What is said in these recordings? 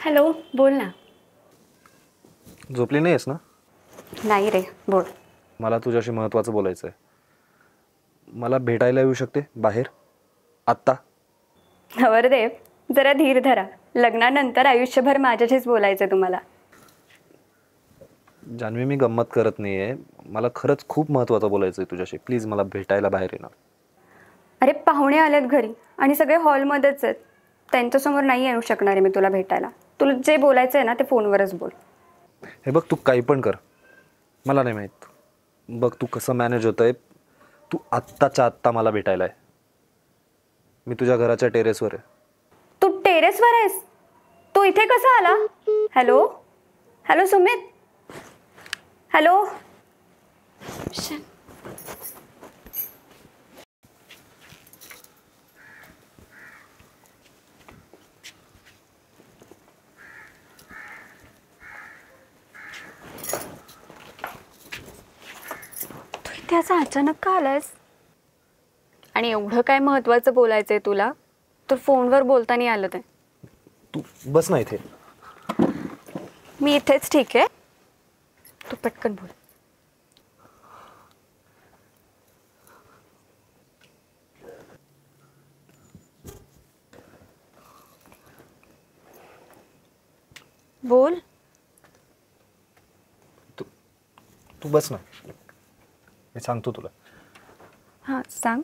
Hello, बोल ना. झोपली नाहीस ना? नाही रे, बोल. मला तुझ्याशी महत्त्वाचं बोलायचं आहे. मला भेटायला येऊ शकते बाहेर आत्ता? नवरदेव, जरा धीर धरा. लग्नानंतर आयुष्यभर माझ्याशीच बोलायचं तुम्हाला. जान्हवी, मी गंमत करत नाही आहे. मला खरंच खूप महत्त्वाचं बोलायचं आहे तुझ्याशी. प्लीज मला भेटायला बाहेर ये ना. अरे, पाहुणे आलेत घरी आणि सगळे हॉलमध्येच आहेत. त्यांच्यासमोर नाही येऊ शकणार आहे मी तुला भेटायला. तुला जे बोलायचं आहे ना ते फोनवरच बोल. हे बघ, तू काही पण कर, मला नाही माहीत. बघ तू कसं मॅनेज होतंय. तू आत्ताच्या आत्ता मला भेटायला आहे. मी तुझ्या घराच्या टेरेसवर आहे. तू टेरेसवर आहेस? तू इथे कसा आला? Hello hello Sumit, hello. तू इथे असं अचानक का आलायस? आणि एवढं काय महत्वाचं बोलायचंय तुला तर फोनवर बोलता नाही आलं ते. तू बस ना इथे. मी इथेच ठीक आहे, तू पटकन बोल. बोल. तू बस ना, मी सांगतो तुला. हां, सांग.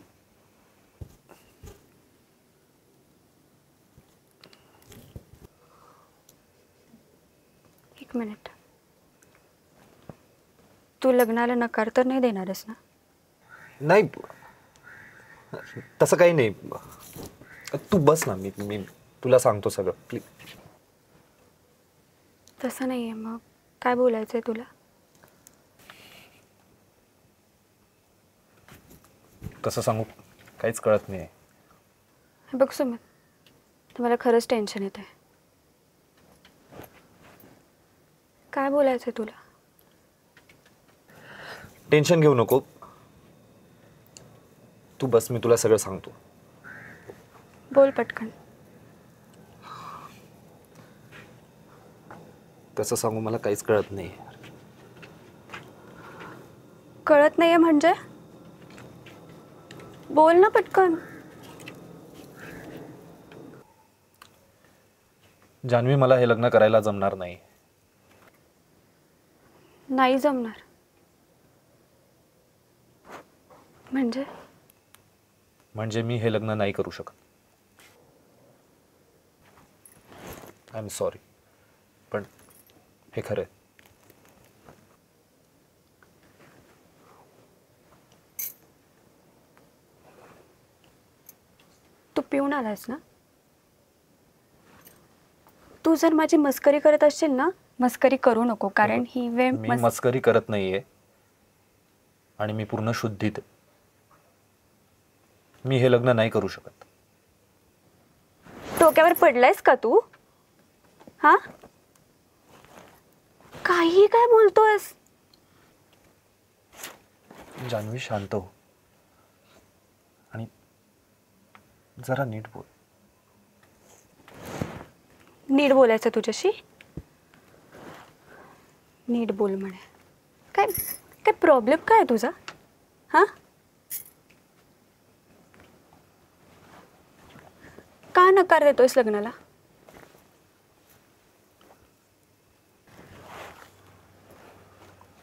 एक मिनिट. तू लग्नाला नकार तर नाही देणारस ना? नाही, तसं काही नाही. तू बस ना, मी मी तुला सांगतो सगळं, प्लीज. तसं नाही आहे. मग काय बोलायचं आहे तुला? कसं सांगू, काहीच कळत नाही आहे. हे बघ सुमित, तर मला खरंच टेन्शन येत आहे. काय बोलायचं आहे तुला? टेन्शन घेऊ नको, तू बस, मी तुला सगळं सांगतो. बोल पटकन. कसं सांगू, मला काहीच कळत नाही. कळत नाहीये म्हणजे? बोल ना पटकन. जान्हवी, मला हे लग्न करायला जमणार नाही. नाही जमणार म्हणजे? म्हणजे मी हे लग्न नाही करू शकत. आय एम सॉरी, पण हे खरं आहे. तू पिऊन आलायस ना? तू जर माझी मस्करी करत असशील ना, मस्करी करू नको, कारण ही वेळ मी मस्करी करत नाहीये आणि मी पूर्ण शुद्धीत आहे. मी हे लग्न नाही करू शकत. डोक्यावर पडलायस का तू? हा, काही काय बोलतोयस? जान्हवी, शांत हो आणि जरा नीट बोल. नीट बोलायचं तुझ्याशी? नीट बोल म्हणे. काय काय प्रॉब्लेम काय आहे तुझा? हा, का नकार देतोयस लग्नाला?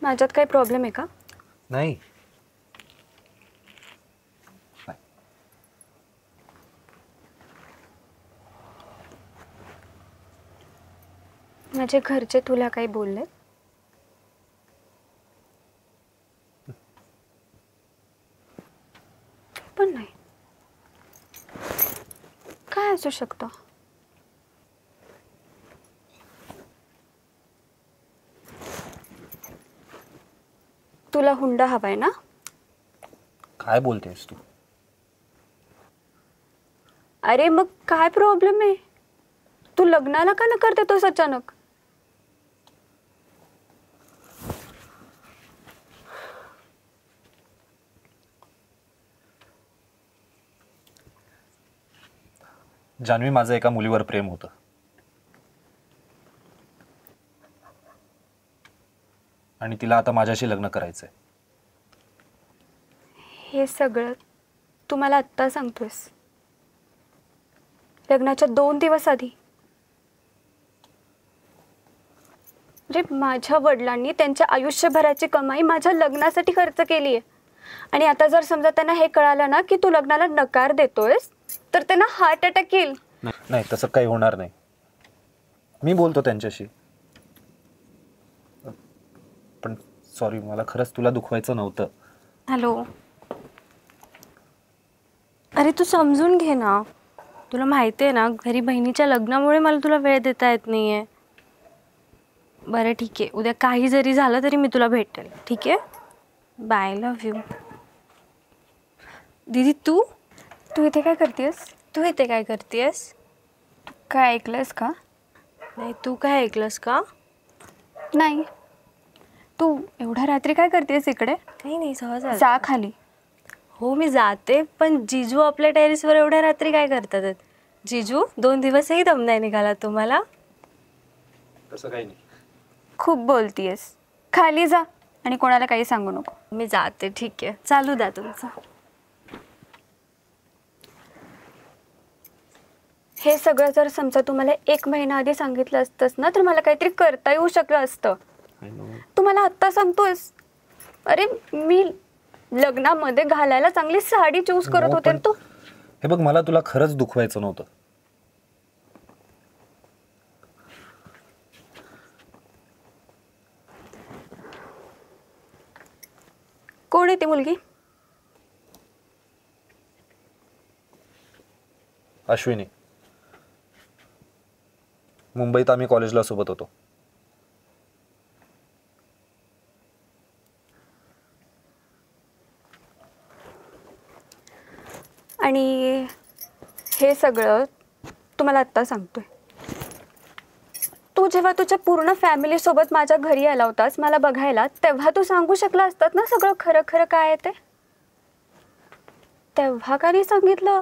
माझ्यात काही प्रॉब्लेम आहे का? नाही. माझे घरचे तुला काही बोलले? पण नाही. काय असू शकतं? तुला हुंडा हवाय ना? काय बोलतेस तू? अरे मग काय प्रॉब्लेम आहे? तू लग्नाला का नकार देतोस अचानक? जान्हवी, माझं एका मुलीवर प्रेम होतं. आणि तिला आता माझ्याशी लग्न करायचंय. हे सगळं तू मला आत्ता सांगतोयस, लग्नाच्या 2 दिवस आधी. म्हणजे माझ्या वडिलांनी त्यांच्या आयुष्यभराची कमाई माझ्या लग्नासाठी खर्च केली आहे, आणि आता जर समजा त्यांना हे कळालं ना की तू लग्नाला नकार देतोयस, तर त्यांना हार्ट अटॅक येईल. नाही, तसं काही होणार नाही. मी बोलतो त्यांच्याशी. पण सॉरी, मला खरंच तुला दुखवायचं नव्हतं. हॅलो. अरे तू समजून घे ना. तुला माहिती आहे ना, घरी बहिणीच्या लग्नामुळे मला तुला वेळ देता येत नाही आहे. बरं ठीक आहे, उद्या काही जरी झालं तरी मी तुला भेटेल, ठीक आहे? Bye, love you. दीदी तू तू इथे काय करतेस? तू इथे काय करतेस? काय ऐकलंस का? नाही, तू काय ऐकलंस का? नाही. तू एवढ्या रात्री काय करतेस इकडे? काही नाही, सहज आले. जा खाली. हो मी जाते, पण जिजू आपल्या टेरेसवर एवढ्या रात्री काय करतात? जिजू 2 दिवसही दम नाही निघाला तुम्हाला? तसं काही नाही. खूप बोलतीयस. खाली जा आणि कोणाला काही सांगू नको. मी जाते, ठीक आहे, चालू द्या तुमचं. हे सगळं जर समजा तुम्हाला 1 महिना आधी सांगितलं असतंस ना, तर मला काहीतरी करता येऊ शकलं असतं. तू मला आत्ता सांगतोयस. अरे मी लग्नामध्ये घालायला चांगली साडी चूज करत होते पण तू. हे बघ, मला तुला खरंच दुखवायचं नव्हतं. कोण आहे ती मुलगी? अश्विनी. मुंबईत आम्ही कॉलेजला सोबत होतो. आणि हे सगळं तुम्हाला आत्ता सांगतोय. तू जेव्हा तुझ्या पूर्ण फॅमिली सोबत माझ्या घरी आला होतास मला बघायला, तेव्हा तू सांगू शकला असतात ना सगळं खरं खरं काय आहे ते. तेव्हा का नाही सांगितलं?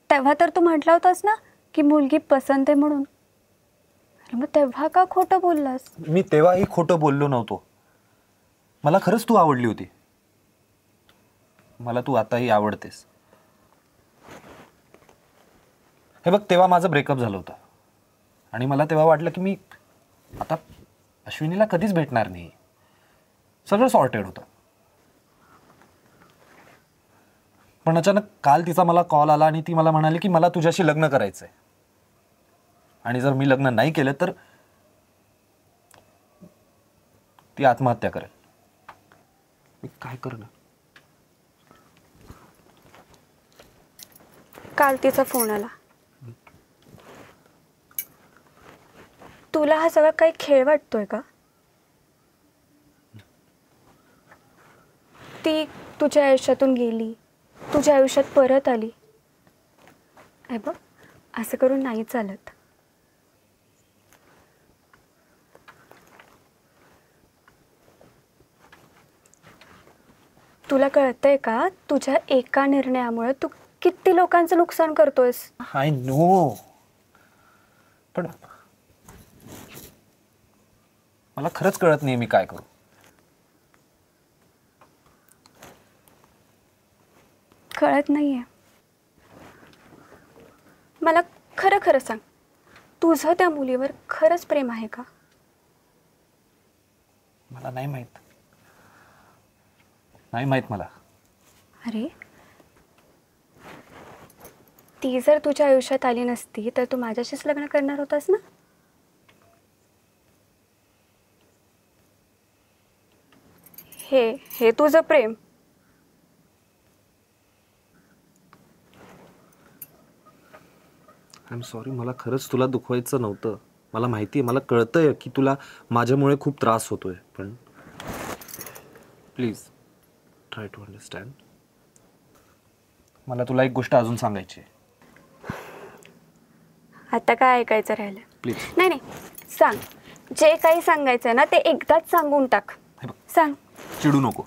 तेव्हा तर तू म्हटला होतास ना की मुलगी पसंत आहे म्हणून. अरे मग तेव्हा का खोटं बोललास? मी तेव्हाही खोटं बोललो नव्हतो. मला खरंच तू आवडली होती. मला तू आताही आवडतेस. हे बघ, तेव्हा माझं ब्रेकअप झालं होतं आणि मला तेव्हा वाटलं की मी आता अश्विनीला कधीच भेटणार नाही. सगळं सॉर्टेड होतं. पण अचानक काल तिचा मला कॉल आला आणि ती मला म्हणाली की मला तुझ्याशी लग्न करायचंय, आणि जर मी लग्न नाही केलं तर ती आत्महत्या करेल. मी काय करणार? काल तिचा फोन आला. तुला हा सगळा काही खेळ वाटतोय का? ती तुझ्या आयुष्यातून गेली, तुझ्या आयुष्यात परत आली. हे बघ, असं करून नाही चालत. तुला कळतंय का, तुझ्या एका निर्णयामुळे तू किती लोकांचं नुकसान करतोयस? आय नो, पण मला खरंच कळत नाही मी काय करू. कळत नाहीये? मला खरं खरं सांग, तुझं त्या मुलीवर खरंच प्रेम आहे का? मला नाही माहित. नाही माहित मला. अरे ती जर तुझ्या आयुष्यात आली नसती तर तू माझ्याशीच लग्न करणार होतास ना? हे तुझं प्रेम? आय एम सॉरी, मला खरंच तुला दुखवायचं नव्हतं. मला माहिती आहे, मला कळतंय की तुला माझ्यामुळे खूप त्रास होतोय, पण प्लीज ट्राय टू अंडरस्टँड. मला तुला एक गोष्ट अजून सांगायची आहे. आता काय ऐकायचं राहिलं? प्लीज. नाही नाही, सांग. जे काही सांगायचं ना ते एकदाच सांगून टाक. हे बघ, सांग. चिडू नको.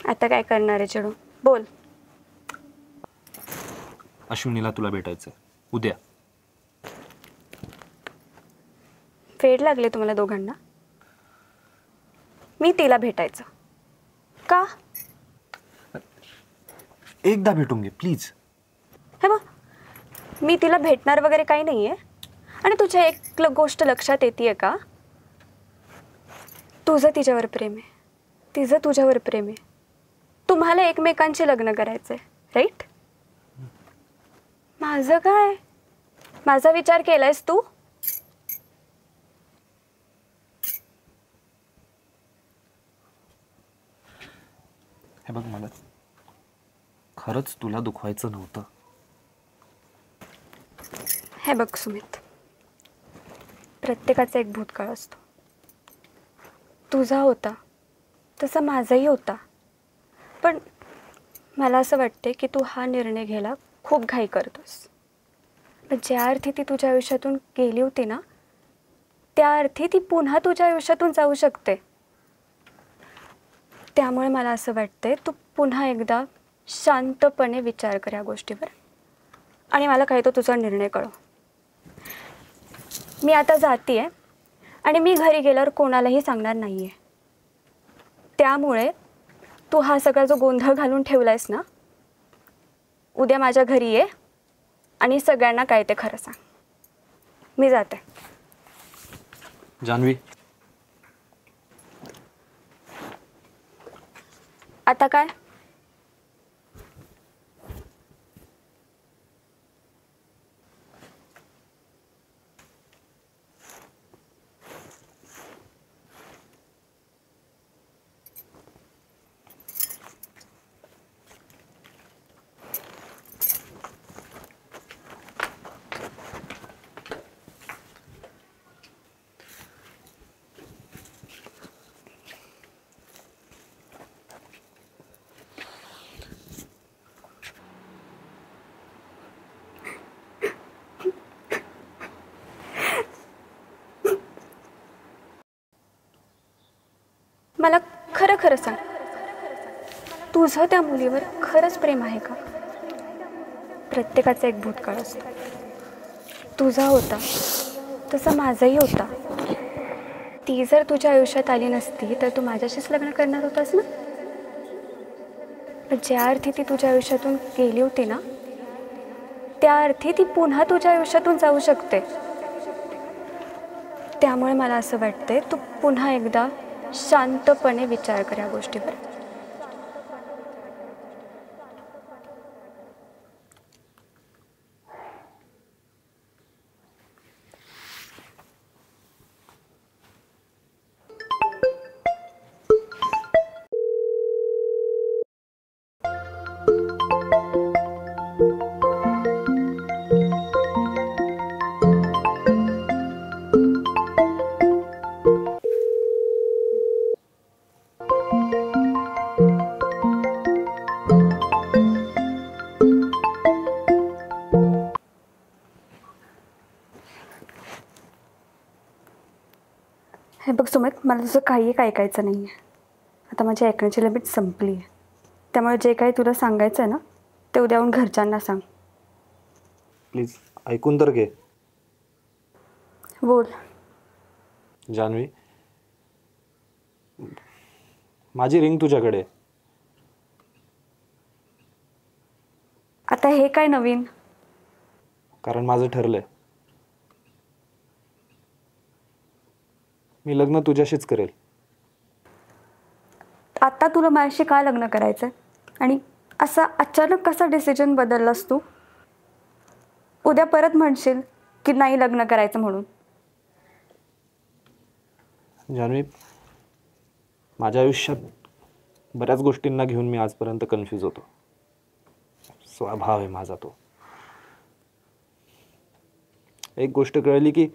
आता काय करणार आहे चिडू? बोल. अश्विनीला तुला भेटायचंय उद्या. वेड लागले तुम्हाला दोघांना? मी तिला भेटायचं का? एकदा भेटून घे प्लीज. हे बघ, मी तिला भेटणार वगैरे काही नाही आहे. आणि तुझ्या एक गोष्ट लक्षात येते का? तुझं तिच्यावर प्रेम आहे, तिचं तुझ्यावर प्रेम आहे. तुम्हाला एकमेकांचे लग्न करायचं आहे, राईट? माझं काय? माझा विचार केलायस तू? हे बघ, मला खरंच तुला दुखवायचं नव्हतं. हे बघ सुमित, प्रत्येकाचा एक भूतकाळ असतो. तुझा होता तसा माझाही होता. पण मला असं वाटते की तू हा निर्णय घ्यायला खूप घाई करतोस. पण ज्या अर्थी ती तुझ्या आयुष्यातून गेली होती ना, त्या अर्थी ती पुन्हा तुझ्या आयुष्यातून जाऊ शकते. त्यामुळे मला असं वाटतंय तू पुन्हा एकदा शांतपणे विचार कर या गोष्टीवर आणि मला काय तो तुझा निर्णय कळव. मी आता जातीये आणि मी घरी गेल्यावर कोणालाही सांगणार नाही आहे. त्यामुळे तू हा सगळा जो गोंधळ घालून ठेवलायस ना, उद्या माझ्या घरी ये आणि सगळ्यांना काय ते खरं सांग. मी जाते. जान्हवी, आता काय? मला खरं खरं सांग, तुझं त्या मुलीवर खरंच प्रेम आहे का? प्रत्येकाचा एक भूतकाळ असतो. तुझा होता तसा माझाही होता. ती जर तुझ्या आयुष्यात आली नसती तर तू माझ्याशीच लग्न करणार होतास ना. पण ज्या अर्थी ती तुझ्या आयुष्यातून गेली होती ना, त्या अर्थी ती पुन्हा तुझ्या आयुष्यातून जाऊ शकते. त्यामुळे मला असं वाटतंय तू पुन्हा एकदा शांतपणे विचार कर या गोष्टीवर. हे बघ सुमित, मला तुझं काही एक ऐकायचं नाही आहे. आता माझी ऐकण्याची लिमिट संपली आहे. त्यामुळे जे काही तुला सांगायचं आहे ना, ते उद्याहून घरच्यांना सांग. प्लीज ऐकून तर घे. बोल. जान्हवी, माझी रिंग तुझ्याकडे आहे. आता हे काय नवीन? कारण माझं ठरलंय, मी लग्न तुझ्याशीच करेल. आता तुला माझ्याशी का लग्न करायचं? आणि असा अचानक कसा डिसिजन बदललास तू? उद्या परत म्हणशील की नाही लग्न करायचं म्हणून. जान्हवी, माझ्या आयुष्यात बऱ्याच गोष्टींना घेऊन मी आजपर्यंत कन्फ्यूज होतो. स्वभाव आहे माझा तो. एक गोष्ट कळली की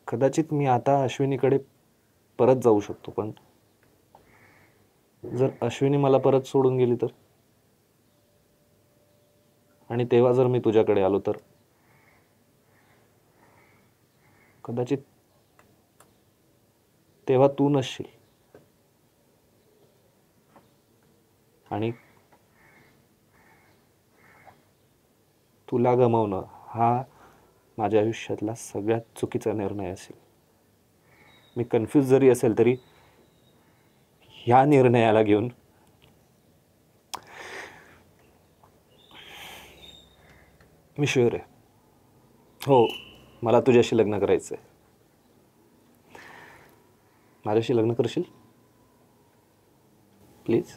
कदाचित मी आता अश्विनीकडे परत जाऊ शकतो, पण जर अश्विनी मला परत सोडून गेली तर, आणि तेव्हा जर मी तुझ्याकडे आलो तर कदाचित तेव्हा तू नसशील. आणि तुला गमावणं हा माझ्या आयुष्यातला सगळ्यात चुकीचा निर्णय असेल. मी कन्फ्यूज जरी असेल तरी ह्या निर्णयाला घेऊन मी शुअर आहे. हो, मला तुझ्याशी लग्न करायचं आहे. माझ्याशी लग्न करशील प्लीज?